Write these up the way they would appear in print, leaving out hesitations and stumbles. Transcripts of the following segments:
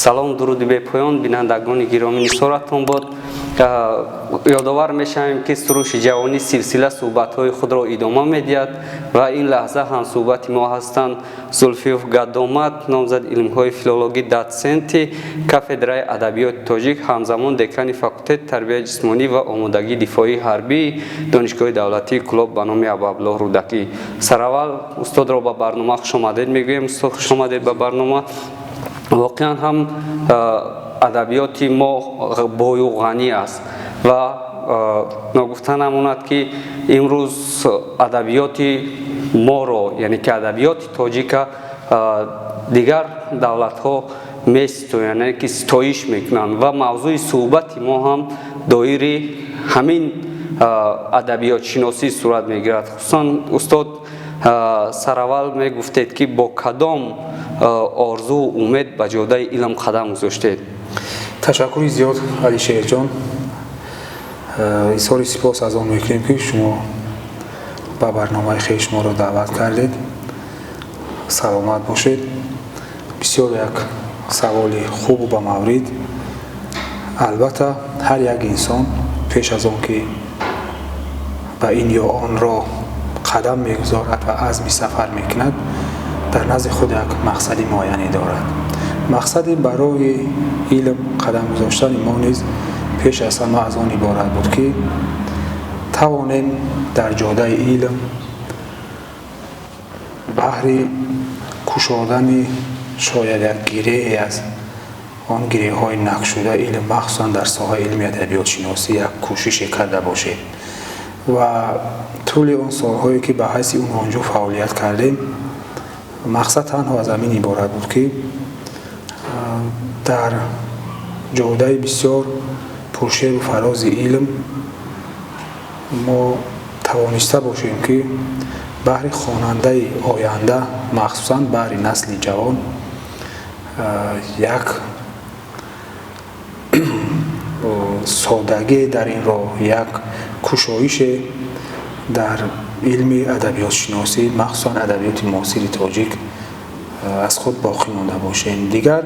салом дуруди бепоён бинандагони гиромӣ нисоратон бод. ёдовар мешавем ки суруши ҷавонӣ силсила суҳбатҳои худро идома медиҳад ва ин лаҳза ҳамсуҳбати мо ҳастанд зулфиёв гадомат, номзад илмҳои филологӣ, доценти кафедраи адабиёти тоҷик, ҳамзамон декани факултети тарбияи ҷисмонӣ ва омодагии дифоии ҳарбии донишгоҳи давлатии Кӯлоб ба номи Абуабдуллоҳ Рӯдакӣ. Сараввал устодро ба барнома хушомадед мегӯем. Устод хушомадед ба барнома. воқеан ҳам адабиёти мо бою ғанӣ аст ва нагуфта намонад ки имрӯз адабиёти моро, яъне ки адабиёти тоҷика дигар давлатҳо меситоянд, яъне ки ситоиш мекунанд ва мавзӯи суҳбати мо ҳам доири ҳамин адабиётшиносӣ сурат мегирад. хусусан устод сараввал мегуфтед ки бо кадом орзу умед ба ҷодаи илм қадам гузоштед? ташаккури зиёд алишерҷон. изҳори сипос аз он мекунем ки шумо ба барномаи хеш моро даъват кардед. саломат бошед. бисёр як саволи хубу ба маврид. албатта ҳар як инсон пеш аз он ки ба ин ё он роҳ қадам мегузорад ва азми сафар мекунад, дар назди худ як мақсади муайяне дорад. мақсади барои илм қадам гузоштани мо низ пеш аз ҳама аз он иборат буд ки тавонем дар ҷодаи илм баҳри кушодани шояд як гиреҳе аз он гиреҳҳои накшуда илм, махсусан дар соҳаи илми адабиётшиносӣ як кӯшише карда бошем ва тӯли он солҳое ки ба ҳайси унвонҷӯ фаъолият кардем, мақсад танҳо аз ҳамин иборат буд ки дар ҷодаи бисёр пуршеру фарози илм мо тавониста бошем ки баҳри хонандаи оянда, махсусан баҳри насли ҷавон, як содагӣ дар ин роҳ, як кушоише дар илми адабиётшиносӣ, махсусан адабиёти муосири тоҷик аз худ боқӣ монда бошем. дигар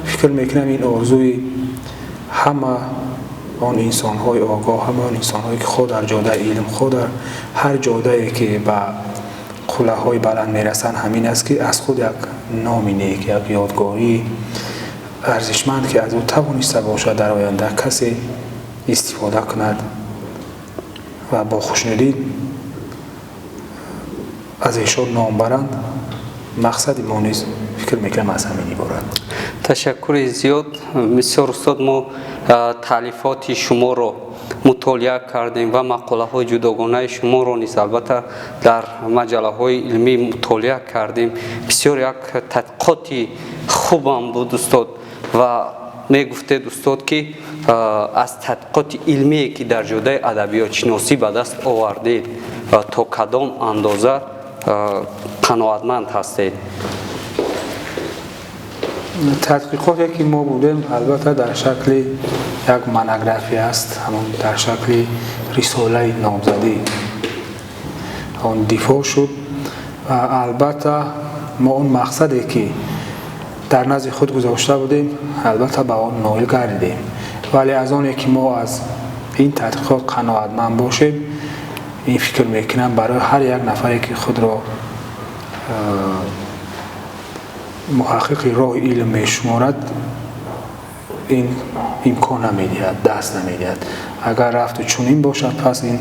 фикр мекунам ин орзуи ҳама он инсонҳои огоҳ, ҳама он инсонҳое ки ход дар ҷодаи илм, ход дар ҳар ҷодае ки ба қуллаҳои баланд мерасанд, ҳамин аст ки аз худ як номи нек, як ёдгории арзишманд ки аз ӯ тавониста бошад дар оянда касе истифода кунад ва бо хушнудӣ аз эшон ном баранд. мақсади мо низ фикр мекунам аз ҳамин иборат. ташаккури зиёд. бисёр устод, мо таълифоти шуморо мутолиа кардем ва мақолаҳои ҷудогонаи шуморо низ албатта дар маҷаллаҳои илмӣ мутолиа кардем. бисёр як тадқиқоти хубам буд устод ва мегуфтед устод ки аз тадқиқоти илмие ки дар ҷодаи адабиётшиносӣ ба даст овардед то кадом андоза қаноатманд ҳастед? тадқиқоте ки мо будем албатта дар шакли як монография аст, ҳамон дар шакли рисолаи номзадӣ он дифоъ шуд ва албатта мо он мақсаде ки дар назди худ гузошта будем албатта ба он ноил гардидем. вале аз оне ки мо аз ин тадқиқот қаноатманд бошем, ин фикр мекунам барои ҳар як нафаре ки худро муҳаққиқи роҳи илм мешуморад, ин имкон намедиҳад, даст намедиҳад. агар рафту чунин бошад, пас ин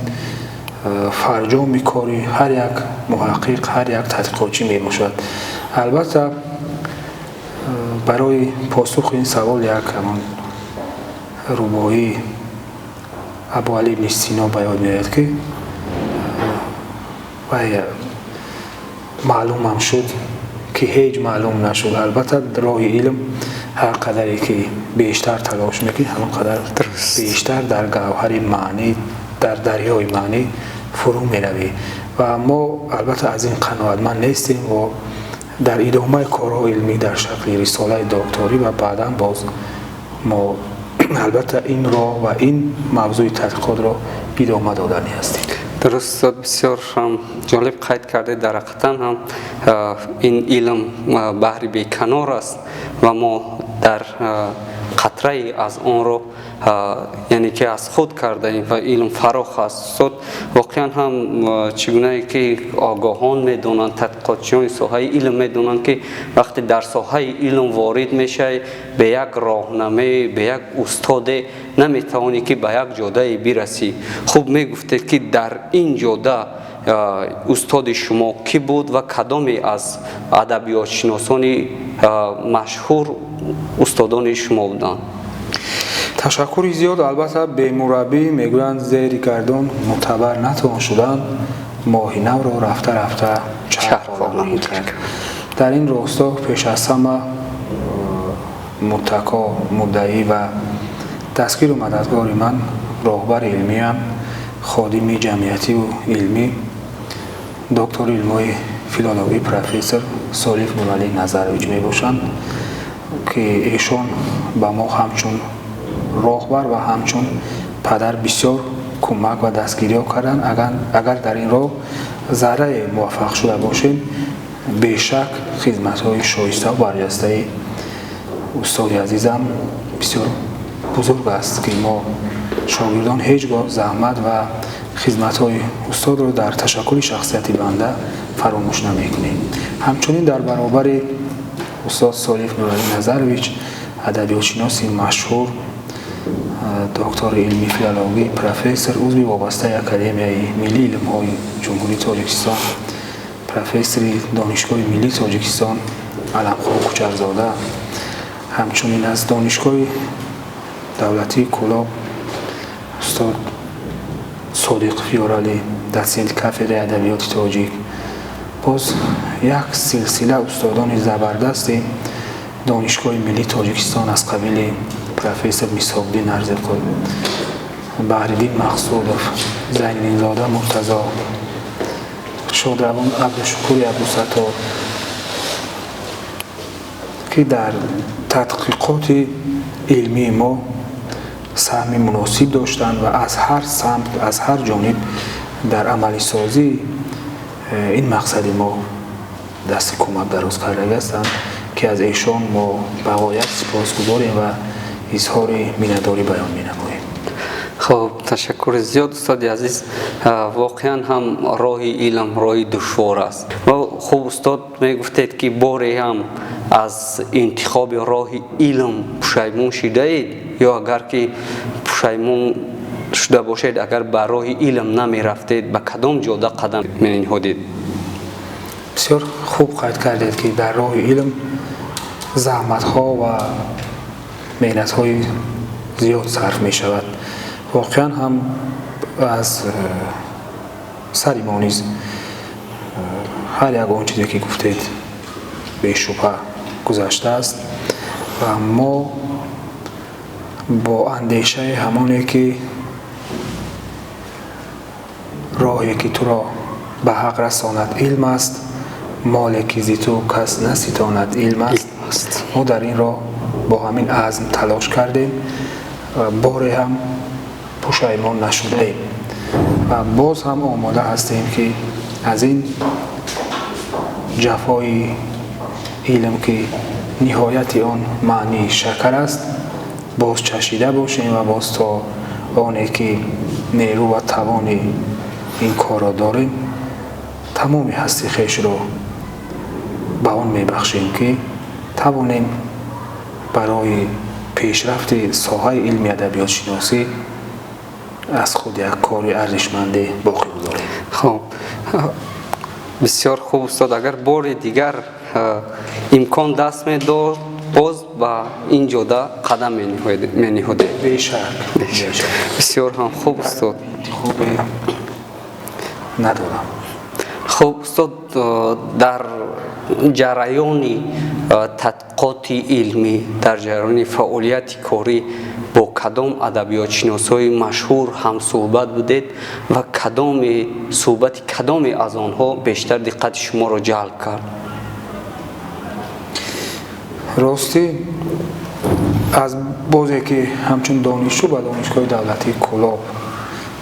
фарҷоми кори ҳар як муҳаққиқ, ҳар як тадқиқотчӣ мебошад. албатта барои посухи ин савол як ҳамон рубоии абуалӣ ибн сино ба ёд меояд ки маълумам шуд ки ҳеҷ маълум нашуд. албатта роҳи илм ҳар қадаре ки бештар талош мекунӣ, ҳамон қадар бештар дар гавҳари маънӣ, дар дарёи маънӣ фурӯ меравӣ. ва мо албатта аз ин қаноатманд нестем ва дар идомаи корҳои илмӣ дар шакли рисолаи докторӣ ва баъдан боз мо албатта ин роҳ ва ин мавзӯи тадқиқотро идома додани ҳастем. درست بسیار جالب قید کرده. در حقیقت هم این علم بحری بیکنار است و ما در قطره از آن رو یعنی که از خود کرده ایم و علم فراخ است. واقعا هم چگونه که آگاهان میدونند، تحقیقاتچیان ساحه علم میدونند که وقتی در ساحه علم وارد میشه به یک راهنمای، به یک استاد نمیتوانی که به یک جاده برسی. خوب میگفتید که در این جاده استاد شما کی بود و کدامی از ادبیات شناسان مشهور استادان شما بودند؟ تشکری زیاد. البته به مربی میگویند زیر گردون معتبر نتوان شدن، ماهی نو رو رفته چرخ کرد. در این راستا پیش از همه متکا، مدعی و دستگیر و مددگار من راهبر علمی هم، خادم جمعیتی و علمی دکتر علمی فیلولوژی پروفسور سالیف نورعلی نظرویچ می باشند که ایشان به ما همچون راهبر و همچون پدر بسیار کمک و دستگیری ها کردن. اگر در این راه ذره موفق شده باشیم بیشک خدمت های شایسته و برجسته استاد عزیزم بسیار بزرگ است که ما شاگردان هیچگاه زحمت و خدمت های استاد رو در تشکر شخصیتی بنده فراموش نمیکنیم. همچنین در برابر استاد سالیف نورعلی نظرویچ، ادبیات شناس مشهور، دکتر علمی فیلولوژی پروفسور، عضو وابسته اکادمیای ملی علم‌های جمهوری تاجیکستان، پروفسور دانشگاه ملی تاجیکستان علمخواه کوچرزاده، همچنین از دانشگاه دولتی کلاب استاد صادق فیورالی دسیل کافدره ادبیات تاجیک، باز یک سلسله استادان زبردست دانشگاه ملی تاجیکستان از قبیل پروفسور میساق‌الدین ارزقی، بحرالدین مقصودوف، زین‌الدین زاده مرتضی، شادروان عبدالشکور عبدالستار که در تحقیقات علمی ما سهم مناسب داشتند و از هر سمت، از هر جانب در عملی سازی این مقصد ما دست کمک دراز کرده هستند که از ایشان ما بقایت سپاسگزاریم و اظهار مینه‌داری بیان می‌نماییم. خب تشکر زیاد استاد عزیز. واقعا هم راه علم راه دشوار است و خوب استاد میگفتید که باری هم از انتخاب راه علم پشیمون شده اید یا اگر که پشیمون شده باشید اگر به راه علم نمی رفتید به کدام جاده قدم می نهادید؟ بسیار خوب قید کردید که در راه علم زحمت ها و محنت های زیاد صرف می شود. واقعا هم از سر ما نیز هر یک آن چیزی که گفتید به شبهه گذشته است و ما با اندیشه همانی که راهی که تو را به حق رساند علم است، مالی که زی تو کس نستاند علم است، ما در این راه با همین عزم تلاش کردیم و باری هم پشیمان نشده ایم و باز هم آماده هستیم که از این جفای علم که نهایت آن معنی شکر است باز چشیده باشیم و باز تا آنی که نیرو و توان این کار را داریم تمام هستی خویش را به آن میبخشیم که توانیم برای پیشرفت ساحه علمی ادبیات شناسی از خود یک کار ارزشمند باقی گذاریم. خب بسیار خوب استاد. اگر بار دیگر امکان دست می داد باز با این جاده قدم می نهاده؟ بیشک. بسیار هم خوب استاد. خوب ندارم. خب استاد در جریان تحقیقات علمی، در جریان فعالیت کاری با کدام ادبیات شناسای مشهور هم صحبت بودید و کدام از آنها بیشتر دقت شما را جلب کرد؟ راستی از بازی که همچون دانشجو به دانشگاه دولتی کلاب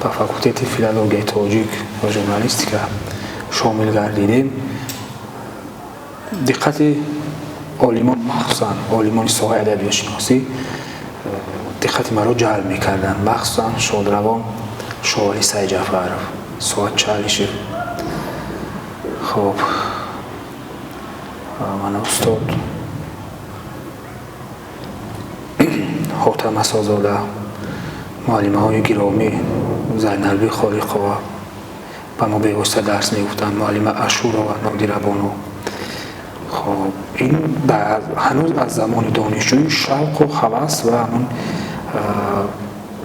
با فاکولته فیلولوژی تاجیک و ژورنالیستیکا شامل گردیدیم. دقت عالمان، مخصوصا عالمان ساحه ادبیات شناسی، دقت مرا جلب می‌کردند، مخصوصا شادروان شاعری سعید جعفرов ساعت 40. خب من استاد حاتم اسدزاده، معلم‌های گرامی زینالبی خالق‌آوا با ما به درس می‌گفتند، معلم اشورا و نادربانو. خب این هنوز از زمان دانشجویی شوق و هوس و همون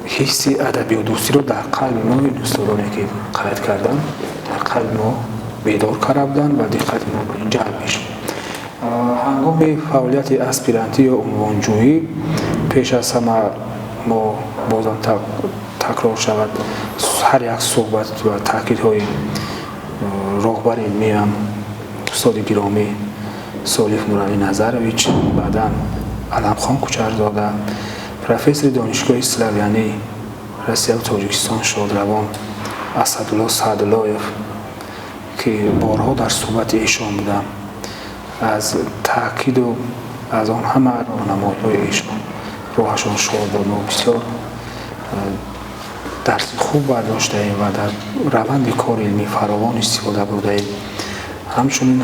حس ادبیات دوستی رو در قلب ما این استادانی که قید کردن در قلب ما بیدار کرده بودند و دقت ما به این جلب میشه. هنگام فعالیت اسپیرانتی یا عنوانجویی پیش از همه ما بازم تکرار شود هر یک صحبت و تاکیدهای راهبر علمی هم استاد گرامی سالیف نورعلی نظرویچ، بعدا علمخان کوچرزاده، پروفسور دانشگاه اسلاویانی روسیه و تاجیکستان شادروان اسدالله سعدالله‌یف که بارها در صحبت ایشان بودم، از تاکید و از آن همه راهنمایی‌های ایشان راهشان شاد بود. ما بسیار درس خوب برداشتیم و در روند کار علمی فراوان استفاده بردیم. همچنین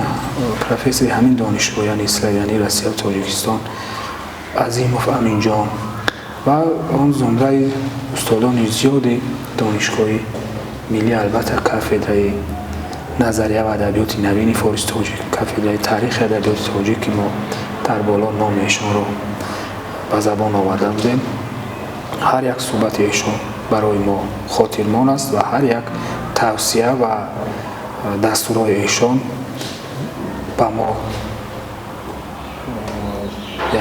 پروفسور همین دانشگاه یعنی اسلاویانی روسیه و تاجیکستان عظیموف امینجان و آن زمره استادان زیاد دانشگاه ملی، البته کافدره نظریه و ادبیات نوین فارس تاجیک، کافدره تاریخ ادبیات تاجیک که ما در بالا نام ایشان رو به زبان آورده بودیم. هر یک صحبت ایشان برای ما خاطرمان است و هر یک توصیه و دستورهای ایشان با ما یک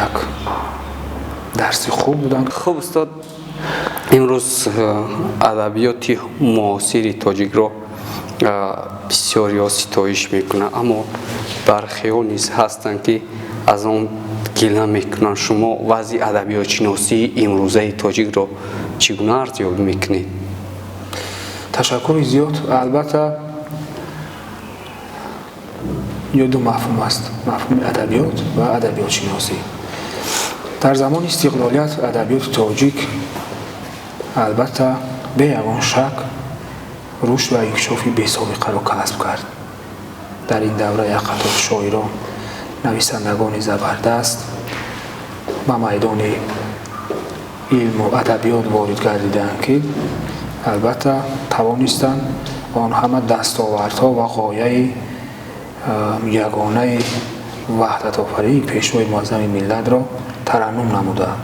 درسی خوب بودن. خب استاد، امروز ادبیات معاصر تاجیک رو بسیاری ستایش میکنن، اما برخی ها نیز هستند که از آن گله میکنن. شما وضع ادبیات شناسی امروزه تاجیک رو چگونه ارزیابی میکنید؟ تشکر زیاد. البته یا دو مفهوم است، مفهوم ادبیات و ادبیات شناسی. در زمان استقلالیت ادبیات تاجیک البته به یگان شک رشد و انکشافی بی‌سابقه را کسب کرد. در این دوره یک قطار شاعران، نویسندگان زبردست به میدان علم و ادبیات وارد گردیدند که البته توانستند آن همه دستاوردها و غایه یگانه وحدت آفرینی پیشوای معظم ملت را ترنم نمودند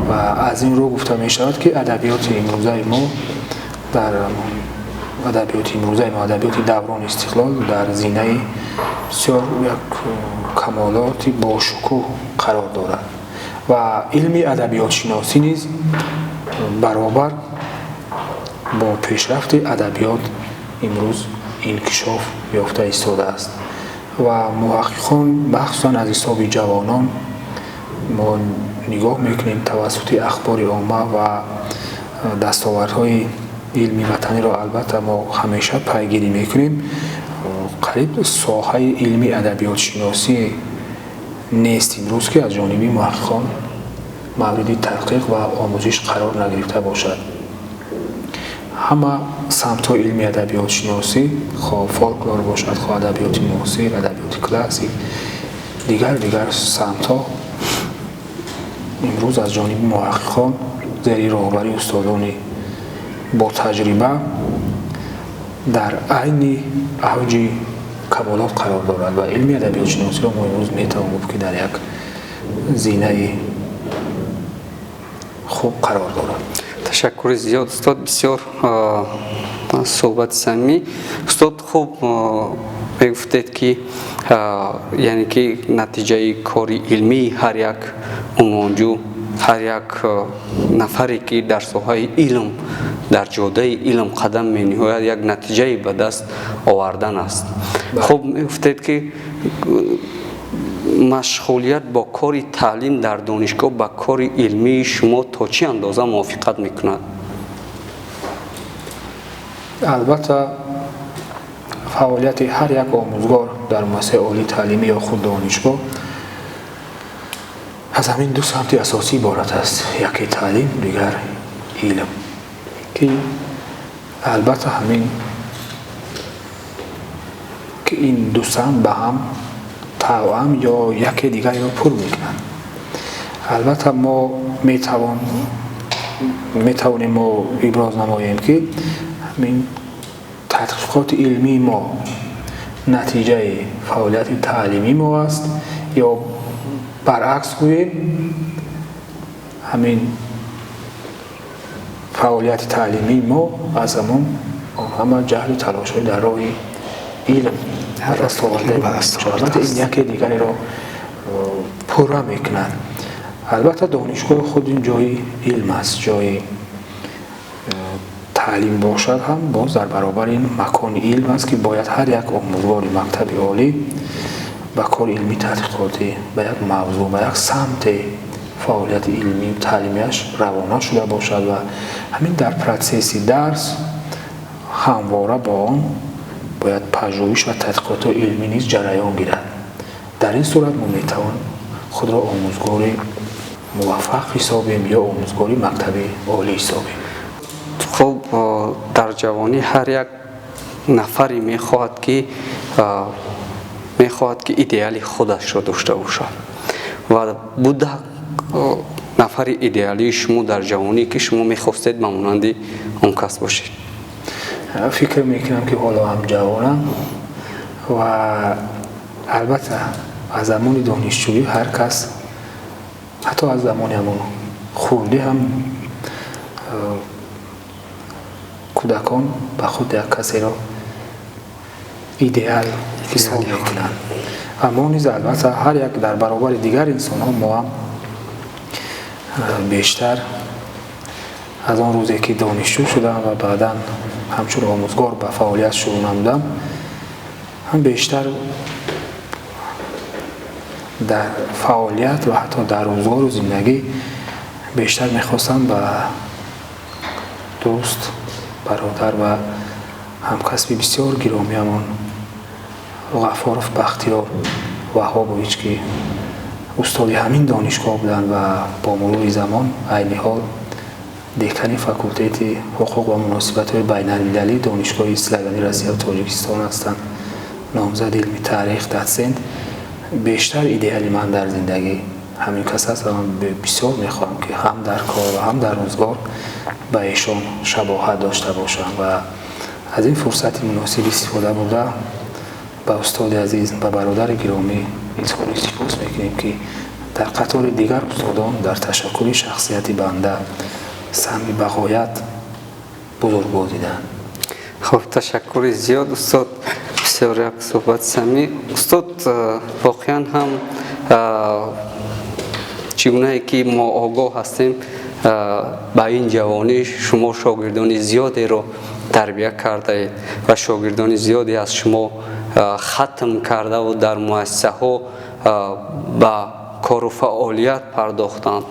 و از این رو گفته می شود که ادبیات امروزه ما در ادبیات دوران استقلال در زینه بسیار یک کمالات با شکوه قرار دارد و علم ادبیات شناسی نیز برابر با پیشرفت ادبیات امروز انکشاف یافته ایستاده است و محققان مخصوصا از حساب جوانان ما نگاه میکنیم توسط اخبار عامه و دستاوردهای علمی وطنی را البته ما همیشه پیگیری میکنیم. قریب ساحه علمی ادبیات شناسی نیست امروز که از جانب محققان مورد تحقیق و آموزش قرار نگرفته باشد. همه سمت علمی ادبیات شناسی، خواه فولکلور باشد، خواه ادبیات معاصر، ادبیات کلاسیک، دیگر سمت ها امروز از جانب محققان زیر راهبری استادان با تجربه در عین اوج کمالات قرار دارد و علم ادبیات شناسی را ما امروز میتوانیم گفت که در یک زینه خوب قرار دارد. تشکر زیاد استاد، بسیار صحبت صمیمی. استاد خوب میگفتید که یعنی که نتیجه کاری علمی هر یک عنوانجو، هر یک نفری که در ساحه علم در جاده علم قدم می‌نهاد یک نتیجه به دست آوردن است. خب میگفتید که مشغولیت با کار تعلیم در دانشگاه با کار علمی شما تا چه اندازه موافقت میکند؟ البته فعالیت هر یک آموزگار در مؤسسه عالی تعلیمی یا خود دانشگاه از همین دو سمت اساسی عبارت است، یکی تعلیم، دیگر علم، که البته همین که این دو سمت به هم توأم یا یکی دیگری را پر میکنند. البته ما میتوانیم ما ابراز نماییم که همین تحقیقات علمی ما نتیجه فعالیت تعلیمی ما است، یا برعکس گوییم همین فعالیت تعلیمی ما از همه جهل تلاش های در راه علم هست آورده این یکی دیگری را پوره میکنند. البته دانشگاه خود این جای علم است، جای تعلیم باشد هم باز در برابر این مکان علم است که باید هر یک آموزگار مکتب عالی به کار علمی تحقیقاتی به یک موضوع به یک سمت فعالیت علمی تعلیمیش روانه شده باشد و همین در پروسس درس همواره با آن باید پژوهش و تحقیقات علمی نیز جریان گیرد. در این صورت ما میتوان خود را آموزگار موفق حسابیم یا آموزگار مکتب عالی حسابیم. خب در جوانی هر یک نفری میخواهد که ایدئال خودش را داشته باشد و بوده نفر ایدئالی شما در جوانی که شما میخواستید مانند اون کس باشید؟ فکر میکنم که حالا هم جوانم و البته از زمان دانشجویی هر کس حتی از زمان همون خوردی هم کودکان به خود یک کسی را ایدئال حساب میکنند. اما نیز البته هر یک در برابر دیگر انسان ها ما هم بیشتر از آن روزی که دانشجو شدم و بعدا همچون آموزگار به فعالیت شروع نمودم هم بیشتر در فعالیت و حتی در روزگار و زندگی بیشتر میخواستم به دوست، برادر و همکسب بسیار گرامی همان غفارов بختیار وهابویچ که استاد همین دانشگاه بودند و با مرور زمان عین حال دکان فاکولته حقوق و مناسبات بین‌المللی دانشگاه اسلامی روسیه و تاجیکستان هستند. نامزد علمی تاریخ در سند. بیشتر ایدئال من در زندگی همین کس است و من بسیار میخواهم که هم در کار و هم در روزگار به ایشان شباهت داشته باشم و از این فرصت مناسب استفاده برده به استاد عزیز و برادر گرامی اظهار سپاس میکنیم که در قطار دیگر استادان در تشکر شخصیت بنده سهمی بغایت بزرگ بودیدند. خب تشکر زیاد استاد، بسیار یک صحبت سمی. استاد واقعا هم چگونه که ما آگاه هستیم با این جوانی شما شاگردان زیادی رو تربیت کرده اید و شاگردان زیادی از شما ختم کرده و در مؤسسه ها با کار و فعالیت پرداختند.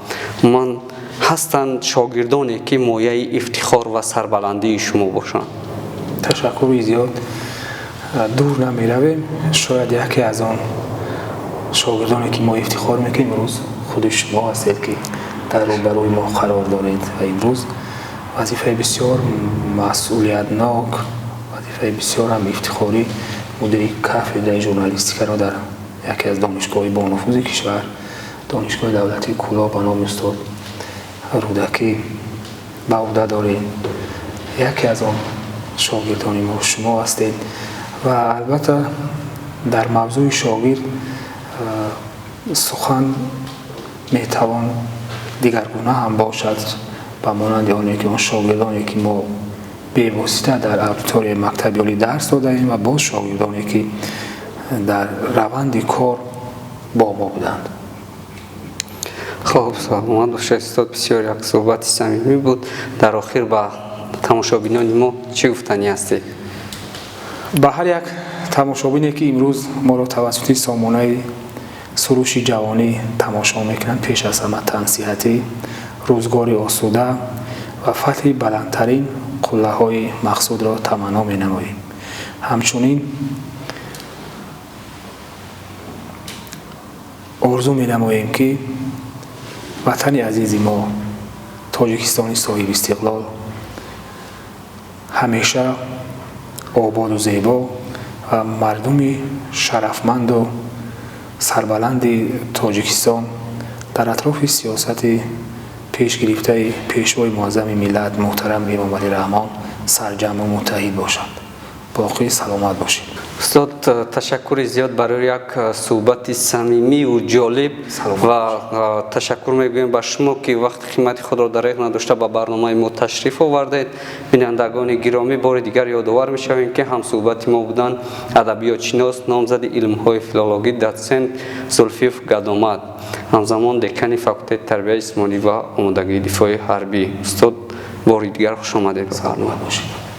من هستند شاگردانی که مایه افتخار و سربلندی شما باشند. تشکر زیاد. دور نمی رویم. شاید یکی از آن شاگردانی که ما افتخار میکنیم امروز خود شما هستید که در روبروی ما قرار دارید و امروز وظیفه بسیار مسئولیتناک، وظیفه بسیار هم افتخاری مدیر کافدره ژورنالیستیک را در یکی از دانشگاه با نفوذ کشور، دانشگاه دولتی کولا به نام استاد رودکی به عهده دارید. یکی از آن شاگردان ما شما هستید و البته در موضوع شاگرد سخن میتوان دیگرگونه هم باشد به مانند آنی که آن شاگردانی که ما به واسطه در ابتدای مکتب عالی درس داده ایم و باز شاگردانی که در روند کار با ما بودند. خب سلامت باشید استاد، بسیار یک صحبت صمیمی بود. در آخر با تماشابینان ما چه گفتنی هستی؟ به هر یک تماشابینی که امروز ما را توسط سامانه سروش جوانی تماشا میکنند پیش از همه تنصیحاتی، روزگاری آسوده و فتح بلندترین قله‌های مقصود را تمنا می‌نماییم. همچنین آرزو می‌نماییم که وطن عزیز ما تاجیکستان صاحب استقلال همیشه آباد و زیبا و مردم شرفمند و سربلند تاجیکستان در اطراف سیاست پیش گرفته پیشوای معظم ملت محترم امام علی رحمان سرجم و متحد باشند. باقی سلامت باشید. استاد تشکر زیاد برای یک صحبت صمیمی و جالب و تشکر میگویم به شما که وقت خدمت خود را دریغ نداشته به برنامه ما تشریف آوردید. بینندگان گرامی بار دیگر یادآور میشویم که هم صحبت ما بودن ادبیات شناس نامزد علم‌های فیلولوژی دوسنت زلفیف گدامد، همزمان دکان فاکولته تربیت جسمانی و آمادگی دفاع حربی. استاد بار دیگر خوش آمدید. سلامت باشید.